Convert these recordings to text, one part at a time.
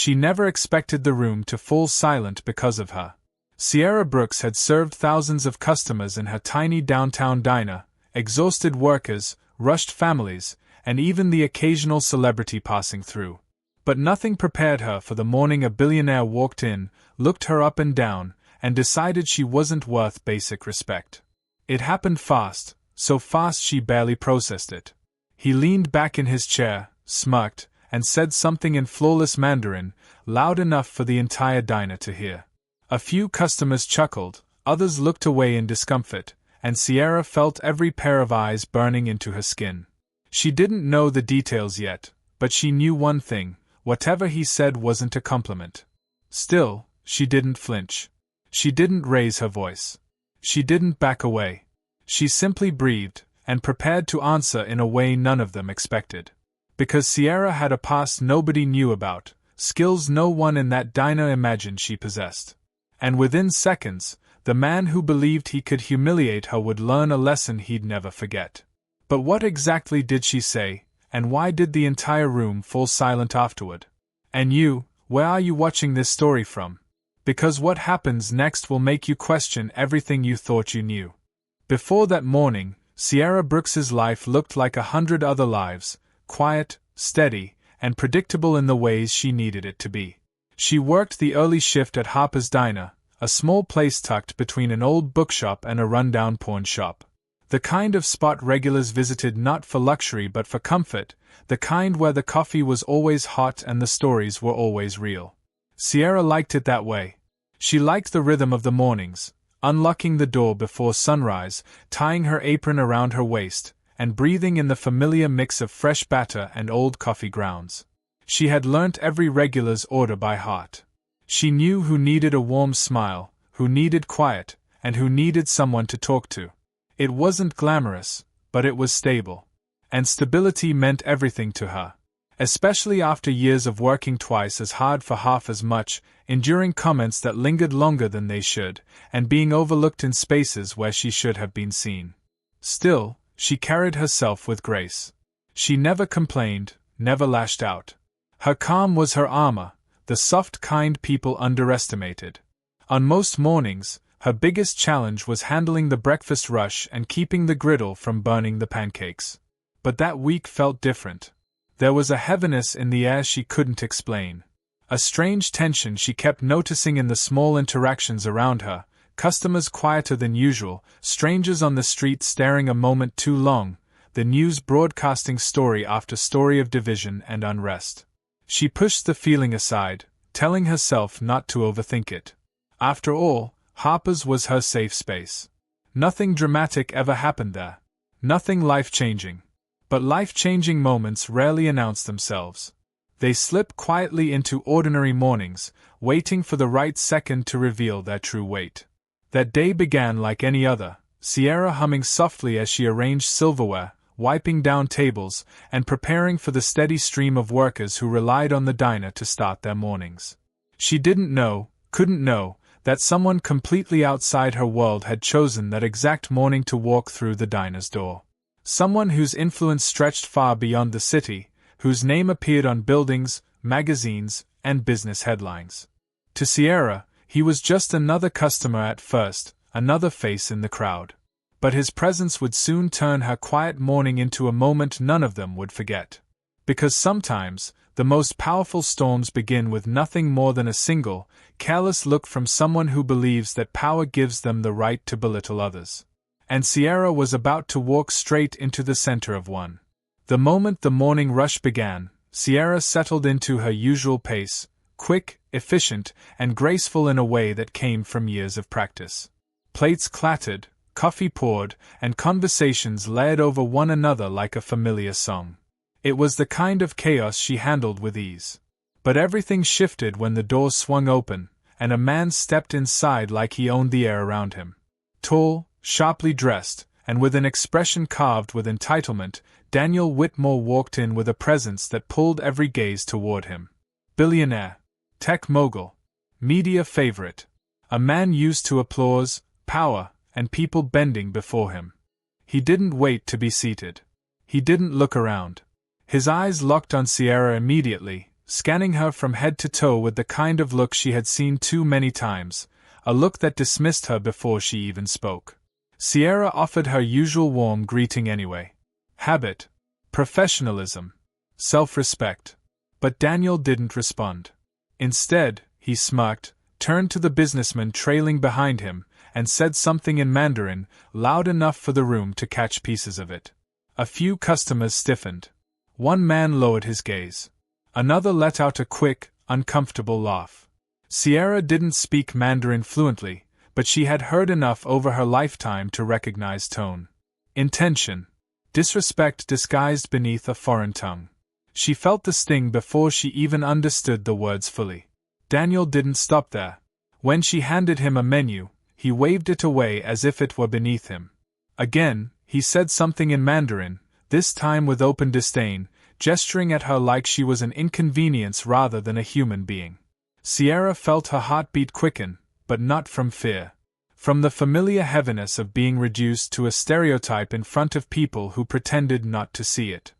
She never expected the room to fall silent because of her. Sierra Brooks had served thousands of customers in her tiny downtown diner, exhausted workers, rushed families, and even the occasional celebrity passing through. But nothing prepared her for the morning a billionaire walked in, looked her up and down, and decided she wasn't worth basic respect. It happened fast, so fast she barely processed it. He leaned back in his chair, smirked, and said something in flawless Mandarin, loud enough for the entire diner to hear. A few customers chuckled, others looked away in discomfort, and Sierra felt every pair of eyes burning into her skin. She didn't know the details yet, but she knew one thing: whatever he said wasn't a compliment. Still, she didn't flinch. She didn't raise her voice. She didn't back away. She simply breathed, and prepared to answer in a way none of them expected. Because Sierra had a past nobody knew about, skills no one in that diner imagined she possessed. And within seconds, the man who believed he could humiliate her would learn a lesson he'd never forget. But what exactly did she say, and why did the entire room fall silent afterward? And you, where are you watching this story from? Because what happens next will make you question everything you thought you knew. Before that morning, Sierra Brooks's life looked like 100 other lives, quiet, steady, and predictable in the ways she needed it to be. She worked the early shift at Harper's Diner, a small place tucked between an old bookshop and a rundown pawn shop. The kind of spot regulars visited not for luxury but for comfort, the kind where the coffee was always hot and the stories were always real. Sierra liked it that way. She liked the rhythm of the mornings, unlocking the door before sunrise, tying her apron around her waist, and breathing in the familiar mix of fresh batter and old coffee grounds. She had learnt every regular's order by heart. She knew who needed a warm smile, who needed quiet, and who needed someone to talk to. It wasn't glamorous, but it was stable. And stability meant everything to her. Especially after years of working twice as hard for half as much, enduring comments that lingered longer than they should, and being overlooked in spaces where she should have been seen. Still, she carried herself with grace. She never complained, never lashed out. Her calm was her armor, the soft kind people underestimated. On most mornings, her biggest challenge was handling the breakfast rush and keeping the griddle from burning the pancakes. But that week felt different. There was a heaviness in the air she couldn't explain. A strange tension she kept noticing in the small interactions around her, customers quieter than usual, strangers on the street staring a moment too long, the news broadcasting story after story of division and unrest. She pushed the feeling aside, telling herself not to overthink it. After all, Harper's was her safe space. Nothing dramatic ever happened there. Nothing life-changing. But life-changing moments rarely announce themselves. They slip quietly into ordinary mornings, waiting for the right second to reveal their true weight. That day began like any other, Sierra humming softly as she arranged silverware, wiping down tables, and preparing for the steady stream of workers who relied on the diner to start their mornings. She didn't know, couldn't know, that someone completely outside her world had chosen that exact morning to walk through the diner's door. Someone whose influence stretched far beyond the city, whose name appeared on buildings, magazines, and business headlines. To Sierra, he was just another customer at first, another face in the crowd. But his presence would soon turn her quiet morning into a moment none of them would forget. Because sometimes, the most powerful storms begin with nothing more than a single, careless look from someone who believes that power gives them the right to belittle others. And Sierra was about to walk straight into the center of one. The moment the morning rush began, Sierra settled into her usual pace, quick, efficient, and graceful in a way that came from years of practice. Plates clattered, coffee poured, and conversations layered over one another like a familiar song. It was the kind of chaos she handled with ease. But everything shifted when the door swung open, and a man stepped inside like he owned the air around him. Tall, sharply dressed, and with an expression carved with entitlement, Daniel Whitmore walked in with a presence that pulled every gaze toward him. Billionaire, tech mogul, media favorite, a man used to applause, power, and people bending before him. He didn't wait to be seated. He didn't look around. His eyes locked on Sierra immediately, scanning her from head to toe with the kind of look she had seen too many times, a look that dismissed her before she even spoke. Sierra offered her usual warm greeting anyway. Habit, professionalism, self-respect. But Daniel didn't respond. Instead, he smirked, turned to the businessman trailing behind him, and said something in Mandarin, loud enough for the room to catch pieces of it. A few customers stiffened. One man lowered his gaze. Another let out a quick, uncomfortable laugh. Sierra didn't speak Mandarin fluently, but she had heard enough over her lifetime to recognize tone. Intention. Disrespect disguised beneath a foreign tongue. She felt the sting before she even understood the words fully. Daniel didn't stop there. When she handed him a menu, he waved it away as if it were beneath him. Again, he said something in Mandarin, this time with open disdain, gesturing at her like she was an inconvenience rather than a human being. Sierra felt her heartbeat quicken, but not from fear. From the familiar heaviness of being reduced to a stereotype in front of people who pretended not to see it.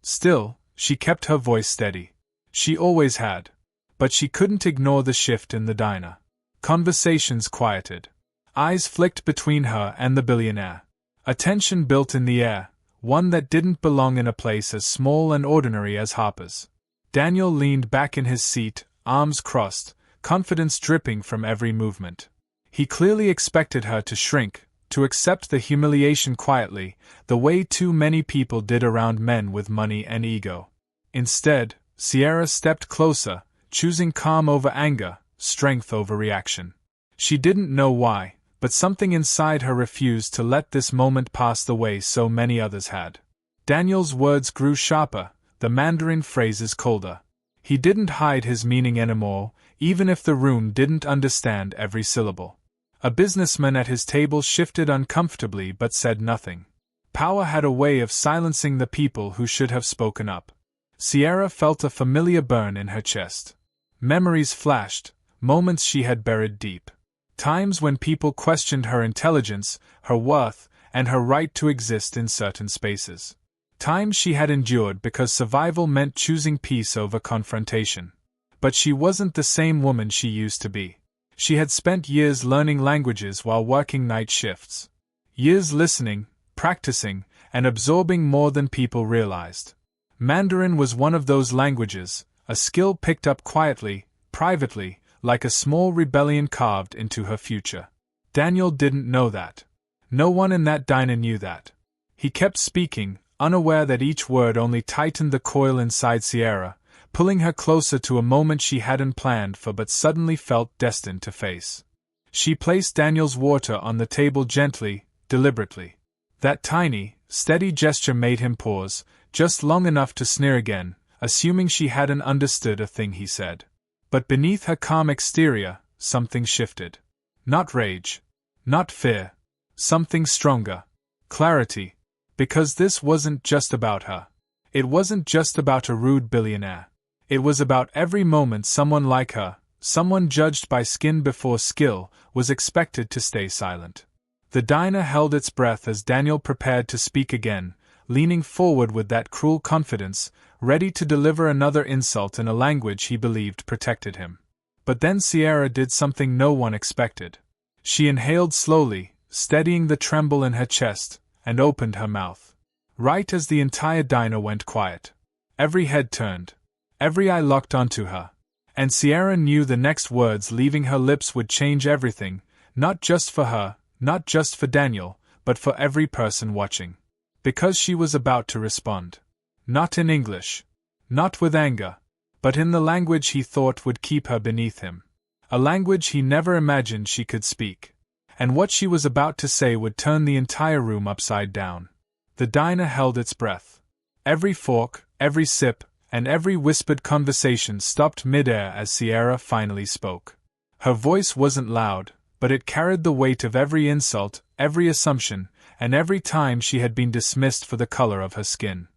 Still, she kept her voice steady. She always had. But she couldn't ignore the shift in the diner. Conversations quieted. Eyes flicked between her and the billionaire. A tension built in the air, one that didn't belong in a place as small and ordinary as Harper's. Daniel leaned back in his seat, arms crossed, confidence dripping from every movement. He clearly expected her to shrink, to accept the humiliation quietly, the way too many people did around men with money and ego. Instead, Sierra stepped closer, choosing calm over anger, strength over reaction. She didn't know why, but something inside her refused to let this moment pass the way so many others had. Daniel's words grew sharper, the Mandarin phrases colder. He didn't hide his meaning anymore, even if the room didn't understand every syllable. A businessman at his table shifted uncomfortably but said nothing. Power had a way of silencing the people who should have spoken up. Sierra felt a familiar burn in her chest. Memories flashed, moments she had buried deep. Times when people questioned her intelligence, her worth, and her right to exist in certain spaces. Times she had endured because survival meant choosing peace over confrontation. But she wasn't the same woman she used to be. She had spent years learning languages while working night shifts. Years listening, practicing, and absorbing more than people realized. Mandarin was one of those languages, a skill picked up quietly, privately, like a small rebellion carved into her future. Daniel didn't know that. No one in that diner knew that. He kept speaking, unaware that each word only tightened the coil inside Sierra, pulling her closer to a moment she hadn't planned for but suddenly felt destined to face. She placed Daniel's water on the table gently, deliberately. That tiny, steady gesture made him pause, just long enough to sneer again, assuming she hadn't understood a thing he said. But beneath her calm exterior, something shifted. Not rage. Not fear. Something stronger. Clarity. Because this wasn't just about her. It wasn't just about a rude billionaire. It was about every moment someone like her, someone judged by skin before skill, was expected to stay silent. The diner held its breath as Daniel prepared to speak again, leaning forward with that cruel confidence, ready to deliver another insult in a language he believed protected him. But then Sierra did something no one expected. She inhaled slowly, steadying the tremble in her chest, and opened her mouth. Right as the entire diner went quiet. Every head turned. Every eye locked onto her. And Sierra knew the next words leaving her lips would change everything, not just for her, not just for Daniel, but for every person watching. Because she was about to respond. Not in English. Not with anger. But in the language he thought would keep her beneath him. A language he never imagined she could speak. And what she was about to say would turn the entire room upside down. The diner held its breath. Every fork, every sip, and every whispered conversation stopped mid-air as Sierra finally spoke. Her voice wasn't loud, but it carried the weight of every insult, every assumption, and every time she had been dismissed for the color of her skin.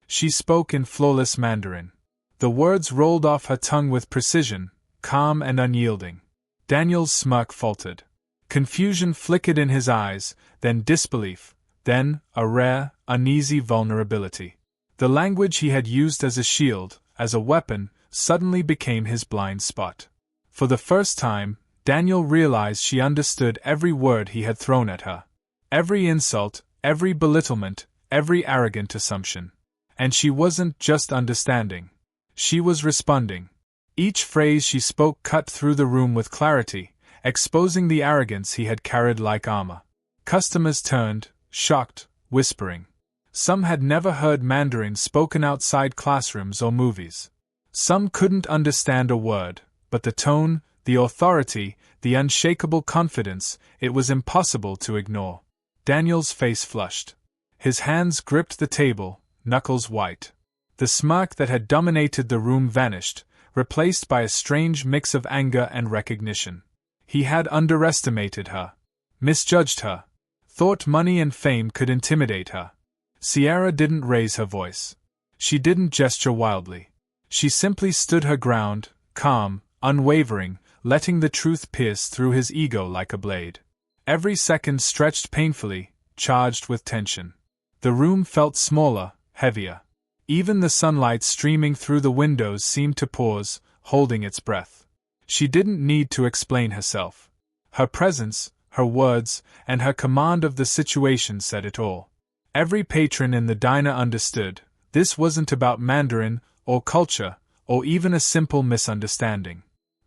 She spoke in flawless Mandarin. The words rolled off her tongue with precision, calm and unyielding. Daniel's smirk faltered. Confusion flickered in his eyes, then disbelief, then a rare, uneasy vulnerability. The language he had used as a shield, as a weapon, suddenly became his blind spot. For the first time, Daniel realized she understood every word he had thrown at her. Every insult, every belittlement, every arrogant assumption. And she wasn't just understanding. She was responding. Each phrase she spoke cut through the room with clarity, exposing the arrogance he had carried like armor. Customers turned, shocked, whispering. Some had never heard Mandarin spoken outside classrooms or movies. Some couldn't understand a word, but the tone, the authority, the unshakable confidence, it was impossible to ignore. Daniel's face flushed. His hands gripped the table, knuckles white. The smirk that had dominated the room vanished, replaced by a strange mix of anger and recognition. He had underestimated her, misjudged her, thought money and fame could intimidate her. Sierra didn't raise her voice. She didn't gesture wildly. She simply stood her ground, calm, unwavering, letting the truth pierce through his ego like a blade. Every second stretched painfully, charged with tension. The room felt smaller, heavier. Even the sunlight streaming through the windows seemed to pause, holding its breath. She didn't need to explain herself. Her presence, her words, and her command of the situation said it all. Every patron in the diner understood, this wasn't about Mandarin, or culture, or even a simple misunderstanding.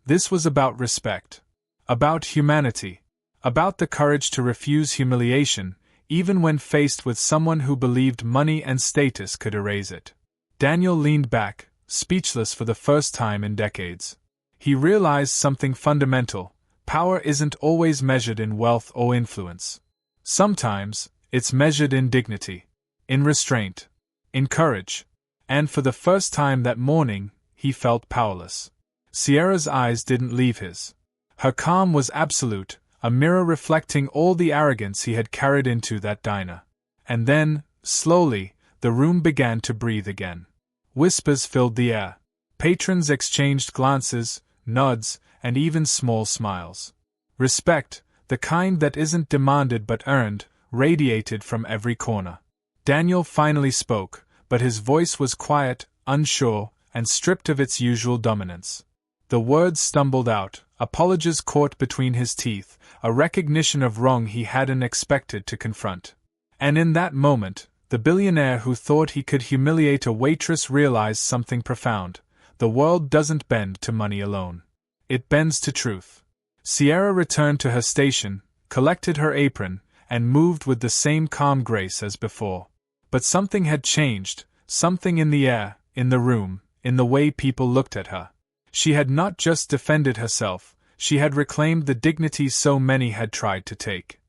This was about respect. About humanity. About the courage to refuse humiliation, even when faced with someone who believed money and status could erase it. Daniel leaned back, speechless for the first time in decades. He realized something fundamental: power isn't always measured in wealth or influence. Sometimes, it's measured in dignity, in restraint, in courage. And for the first time that morning, he felt powerless. Sierra's eyes didn't leave his. Her calm was absolute, a mirror reflecting all the arrogance he had carried into that diner. And then, slowly, the room began to breathe again. Whispers filled the air. Patrons exchanged glances, nods, and even small smiles. Respect, the kind that isn't demanded but earned, radiated from every corner. Daniel finally spoke, but his voice was quiet, unsure, and stripped of its usual dominance. The words stumbled out, apologies caught between his teeth, a recognition of wrong he hadn't expected to confront. And in that moment, the billionaire who thought he could humiliate a waitress realized something profound. The world doesn't bend to money alone. It bends to truth. Sierra returned to her station, collected her apron, and moved with the same calm grace as before. But something had changed, something in the air, in the room, in the way people looked at her. She had not just defended herself, she had reclaimed the dignity so many had tried to take.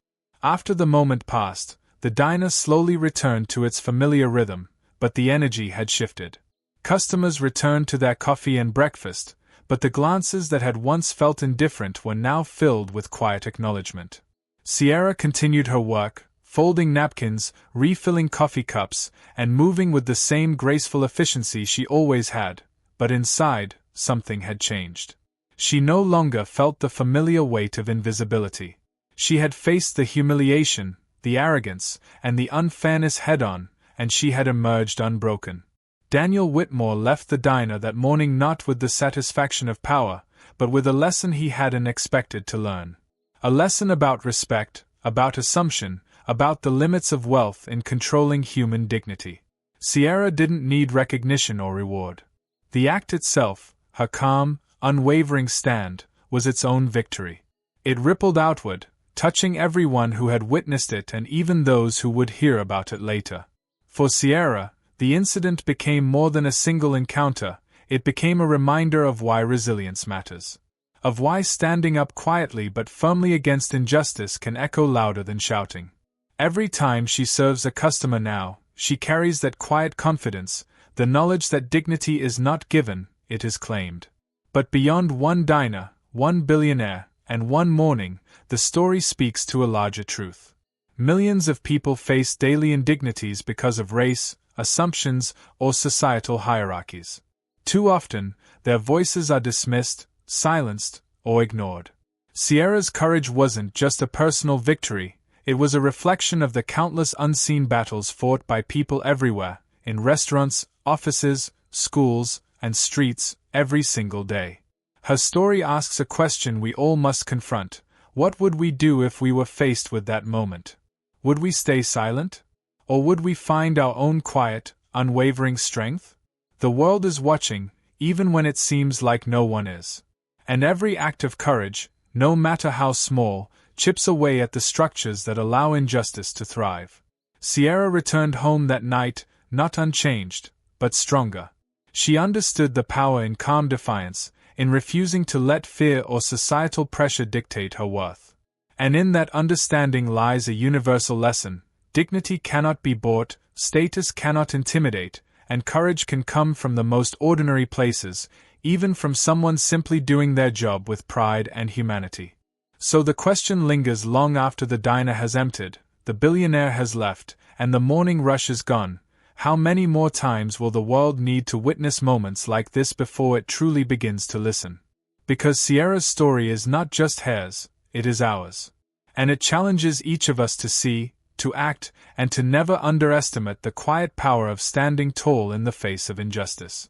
After the moment passed, the diner slowly returned to its familiar rhythm, but the energy had shifted. Customers returned to their coffee and breakfast, but the glances that had once felt indifferent were now filled with quiet acknowledgement. Sierra continued her work, folding napkins, refilling coffee cups, and moving with the same graceful efficiency she always had, but inside, something had changed. She no longer felt the familiar weight of invisibility. She had faced the humiliation, the arrogance, and the unfairness head-on, and she had emerged unbroken. Daniel Whitmore left the diner that morning not with the satisfaction of power, but with a lesson he hadn't expected to learn. A lesson about respect, about assumption, about the limits of wealth in controlling human dignity. Sierra didn't need recognition or reward. The act itself, her calm, unwavering stand, was its own victory. It rippled outward, touching everyone who had witnessed it and even those who would hear about it later. For Sierra, the incident became more than a single encounter, it became a reminder of why resilience matters. Of why standing up quietly but firmly against injustice can echo louder than shouting. Every time she serves a customer now, she carries that quiet confidence, the knowledge that dignity is not given, it is claimed. But beyond one diner, one billionaire, and one morning, the story speaks to a larger truth. Millions of people face daily indignities because of race, assumptions, or societal hierarchies. Too often, their voices are dismissed, silenced, or ignored. Sierra's courage wasn't just a personal victory, it was a reflection of the countless unseen battles fought by people everywhere, in restaurants, offices, schools, and streets, every single day. Her story asks a question we all must confront. What would we do if we were faced with that moment? Would we stay silent? Or would we find our own quiet, unwavering strength? The world is watching, even when it seems like no one is. And every act of courage, no matter how small, chips away at the structures that allow injustice to thrive. Sierra returned home that night, not unchanged, but stronger. She understood the power in calm defiance, in refusing to let fear or societal pressure dictate her worth. And in that understanding lies a universal lesson: dignity cannot be bought, status cannot intimidate, and courage can come from the most ordinary places, even from someone simply doing their job with pride and humanity. So the question lingers long after the diner has emptied, the billionaire has left, and the morning rush is gone. How many more times will the world need to witness moments like this before it truly begins to listen? Because Sierra's story is not just hers, it is ours. And it challenges each of us to see, to act, and to never underestimate the quiet power of standing tall in the face of injustice.